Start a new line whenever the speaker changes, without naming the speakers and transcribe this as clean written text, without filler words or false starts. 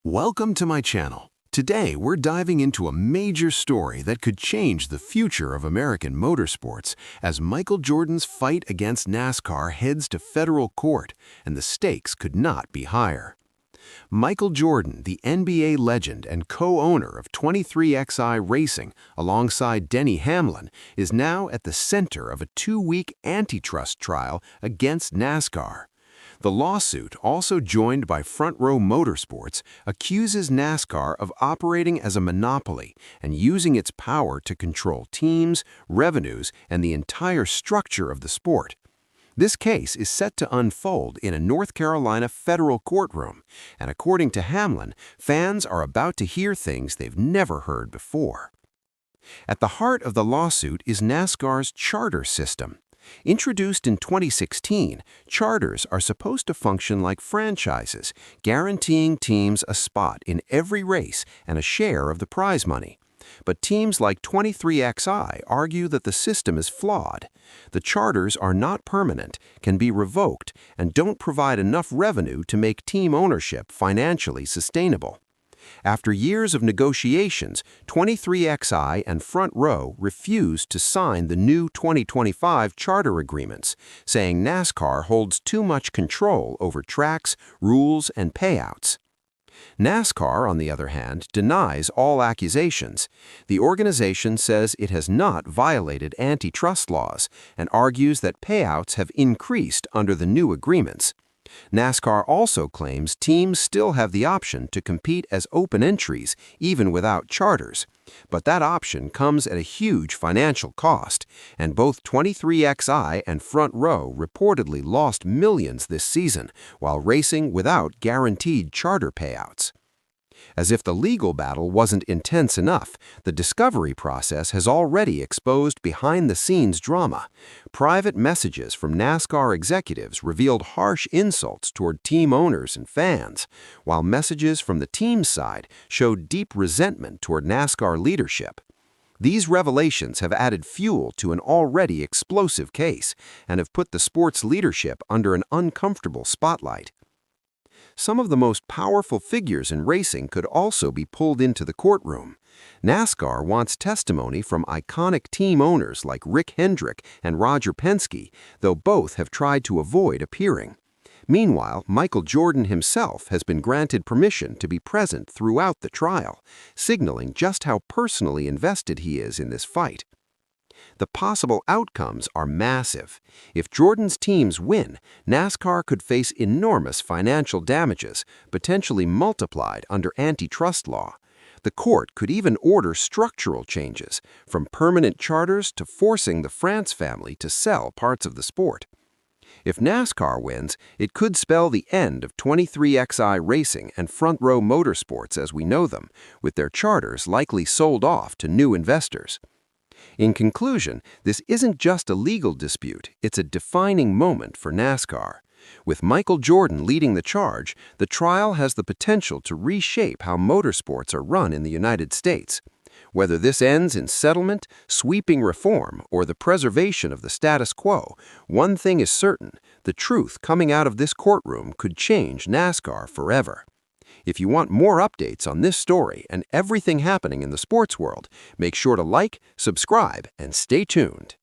Welcome to my channel. Today, we're diving into a major story that could change the future of American motorsports as Michael Jordan's fight against NASCAR heads to federal court, and the stakes could not be higher. Michael Jordan, the NBA legend and co-owner of 23XI Racing alongside Denny Hamlin, is now at the center of a 2-week antitrust trial against NASCAR. The lawsuit, also joined by Front Row Motorsports, accuses NASCAR of operating as a monopoly and using its power to control teams, revenues, and the entire structure of the sport. This case is set to unfold in a North Carolina federal courtroom, and according to Hamlin, fans are about to hear things they've never heard before. At the heart of the lawsuit is NASCAR's charter system. Introduced in 2016, charters are supposed to function like franchises, guaranteeing teams a spot in every race and a share of the prize money. But teams like 23XI argue that the system is flawed. The charters are not permanent, can be revoked, and don't provide enough revenue to make team ownership financially sustainable. After years of negotiations, 23XI and Front Row refused to sign the new 2025 charter agreements, saying NASCAR holds too much control over tracks, rules, and payouts. NASCAR, on the other hand, denies all accusations. The organization says it has not violated antitrust laws and argues that payouts have increased under the new agreements. NASCAR also claims teams still have the option to compete as open entries even without charters. But that option comes at a huge financial cost, and both 23XI and Front Row reportedly lost millions this season while racing without guaranteed charter payouts. As if the legal battle wasn't intense enough, the discovery process has already exposed behind-the-scenes drama. Private messages from NASCAR executives revealed harsh insults toward team owners and fans, while messages from the team's side showed deep resentment toward NASCAR leadership. These revelations have added fuel to an already explosive case and have put the sport's leadership under an uncomfortable spotlight. Some of the most powerful figures in racing could also be pulled into the courtroom. NASCAR wants testimony from iconic team owners like Rick Hendrick and Roger Penske, though both have tried to avoid appearing. Meanwhile, Michael Jordan himself has been granted permission to be present throughout the trial, signaling just how personally invested he is in this fight. The possible outcomes are massive. If Jordan's teams win, NASCAR could face enormous financial damages, potentially multiplied under antitrust law. The court could even order structural changes, from permanent charters to forcing the France family to sell parts of the sport. If NASCAR wins, it could spell the end of 23XI Racing and Front Row Motorsports as we know them, with their charters likely sold off to new investors. In conclusion, this isn't just a legal dispute, it's a defining moment for NASCAR. With Michael Jordan leading the charge, the trial has the potential to reshape how motorsports are run in the United States. Whether this ends in settlement, sweeping reform, or the preservation of the status quo, one thing is certain: the truth coming out of this courtroom could change NASCAR forever. If you want more updates on this story and everything happening in the sports world, make sure to like, subscribe, and stay tuned.